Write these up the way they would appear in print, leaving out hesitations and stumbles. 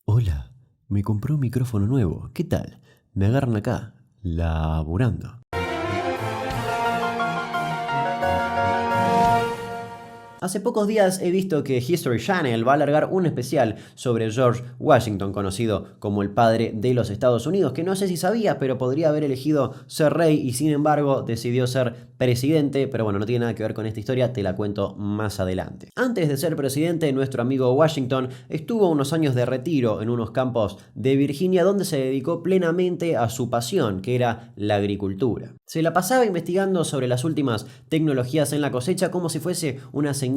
Hola, me compré un micrófono nuevo. ¿Qué tal? Me agarran acá, laburando. Hace pocos días he visto que History Channel va a alargar un especial sobre George Washington, conocido como el padre de los Estados Unidos, que no sé si sabías, pero podría haber elegido ser rey y sin embargo decidió ser presidente, pero bueno, no tiene nada que ver con esta historia, te la cuento más adelante. Antes de ser presidente, nuestro amigo Washington estuvo unos años de retiro en unos campos de Virginia donde se dedicó plenamente a su pasión, que era la agricultura. Se la pasaba investigando sobre las últimas tecnologías en la cosecha como si fuese una señora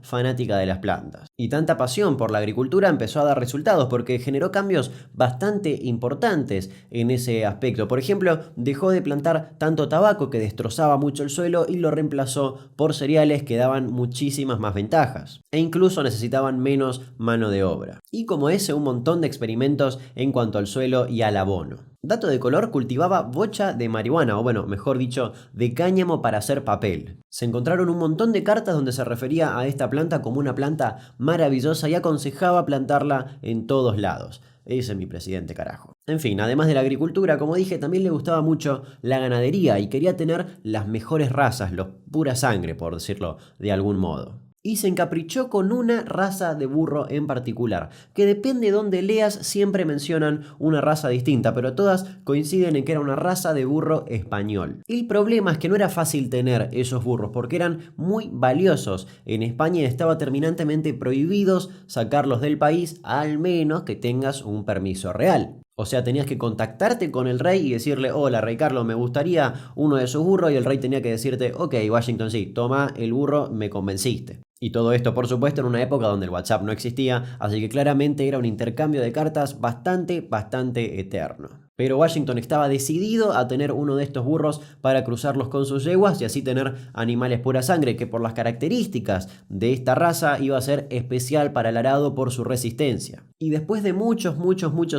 fanática de las plantas. Y tanta pasión por la agricultura empezó a dar resultados porque generó cambios bastante importantes en ese aspecto. Por ejemplo, dejó de plantar tanto tabaco que destrozaba mucho el suelo y lo reemplazó por cereales que daban muchísimas más ventajas. E incluso necesitaban menos mano de obra. Y como ese, un montón de experimentos en cuanto al suelo y al abono. Dato de color, cultivaba bocha de marihuana, o bueno, mejor dicho, de cáñamo para hacer papel. Se encontraron un montón de cartas donde se refería a esta planta como una planta maravillosa y aconsejaba plantarla en todos lados. Ese es mi presidente, carajo. En fin, además de la agricultura, como dije, también le gustaba mucho la ganadería y quería tener las mejores razas, los pura sangre, por decirlo de algún modo. Y se encaprichó con una raza de burro en particular, que depende de donde leas siempre mencionan una raza distinta, pero todas coinciden en que era una raza de burro español. El problema es que no era fácil tener esos burros porque eran muy valiosos. En España estaba terminantemente prohibidos sacarlos del país al menos que tengas un permiso real. O sea, tenías que contactarte con el rey y decirle, hola, rey Carlos, me gustaría uno de esos burros, y el rey tenía que decirte, ok, Washington, sí, toma el burro, me convenciste. Y todo esto, por supuesto, en una época donde el WhatsApp no existía, así que claramente era un intercambio de cartas bastante eterno. Pero Washington estaba decidido a tener uno de estos burros para cruzarlos con sus yeguas y así tener animales pura sangre, que por las características de esta raza iba a ser especial para el arado por su resistencia. Y después de muchos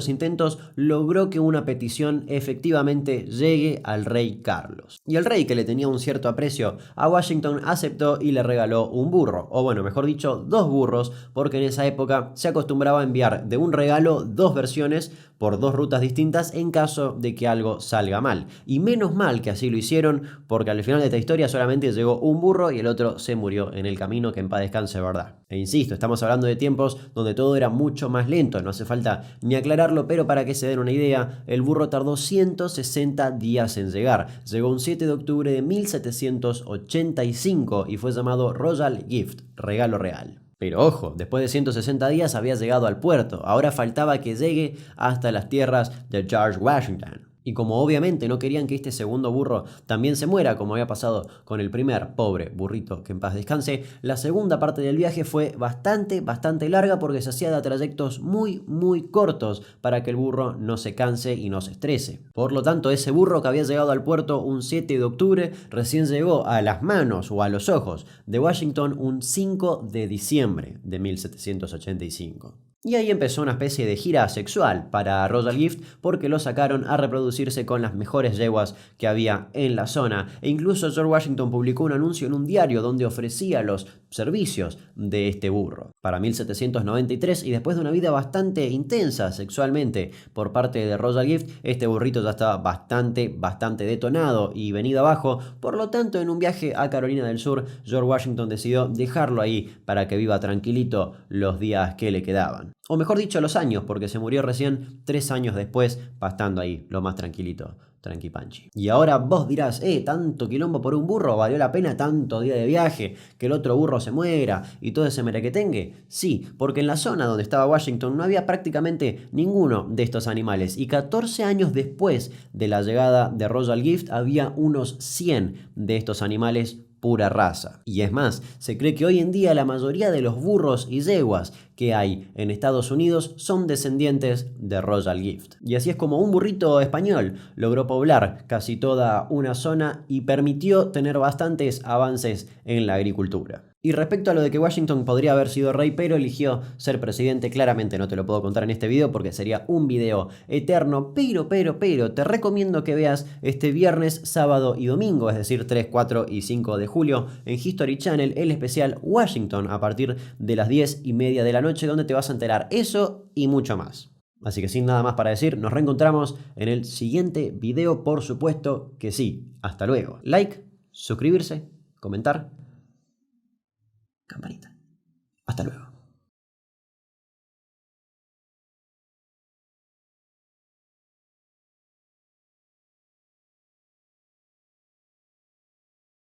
intentos, logró que una petición efectivamente llegue al rey Carlos. Y el rey, que le tenía un cierto aprecio a Washington, aceptó y le regaló un burro, o bueno, mejor dicho, dos burros, porque en esa época se acostumbraba a enviar de un regalo dos versiones por dos rutas distintas en caso de que algo salga mal. Y menos mal que así lo hicieron, porque al final de esta historia solamente llegó un burro y el otro se murió en el camino, que en paz descanse, ¿verdad? E insisto, estamos hablando de tiempos donde todo era mucho más lento, no hace falta ni aclararlo, pero para que se den una idea, el burro tardó 160 días en llegar. Llegó un 7 de octubre de 1785 y fue llamado Royal Gift, regalo real. Pero ojo, después de 160 días había llegado al puerto, ahora faltaba que llegue hasta las tierras de George Washington. Y como obviamente no querían que este segundo burro también se muera, como había pasado con el primer pobre burrito, que en paz descanse, la segunda parte del viaje fue bastante larga porque se hacía de trayectos muy cortos para que el burro no se canse y no se estrese. Por lo tanto, ese burro que había llegado al puerto un 7 de octubre recién llegó a las manos o a los ojos de Washington un 5 de diciembre de 1785. Y ahí empezó una especie de gira sexual para Royal Gift porque lo sacaron a reproducirse con las mejores yeguas que había en la zona. E incluso George Washington publicó un anuncio en un diario donde ofrecía los servicios de este burro. Para 1793, y después de una vida bastante intensa sexualmente por parte de Royal Gift, este burrito ya estaba bastante detonado y venido abajo. Por lo tanto, en un viaje a Carolina del Sur, George Washington decidió dejarlo ahí para que viva tranquilito los días que le quedaban. O mejor dicho, los años, porque se murió recién 3 años después, pastando ahí, lo más tranquilito, tranqui panchi. Y ahora vos dirás, tanto quilombo por un burro, ¿valió la pena tanto día de viaje, que el otro burro se muera y todo ese merequetengue? Sí, porque en la zona donde estaba Washington no había prácticamente ninguno de estos animales, y 14 años después de la llegada de Royal Gift había unos 100 de estos animales pura raza. Y es más, se cree que hoy en día la mayoría de los burros y yeguas que hay en Estados Unidos son descendientes de Royal Gift. Y así es como un burrito español logró poblar casi toda una zona y permitió tener bastantes avances en la agricultura. Y respecto a lo de que Washington podría haber sido rey pero eligió ser presidente, claramente no te lo puedo contar en este video porque sería un video eterno, pero te recomiendo que veas este viernes, sábado y domingo, es decir 3, 4 y 5 de julio en History Channel, el especial Washington a partir de las 10:30 de la noche, donde te vas a enterar eso y mucho más. Así que sin nada más para decir, nos reencontramos en el siguiente video, por supuesto que sí. Hasta luego. Like, suscribirse, comentar, campanita.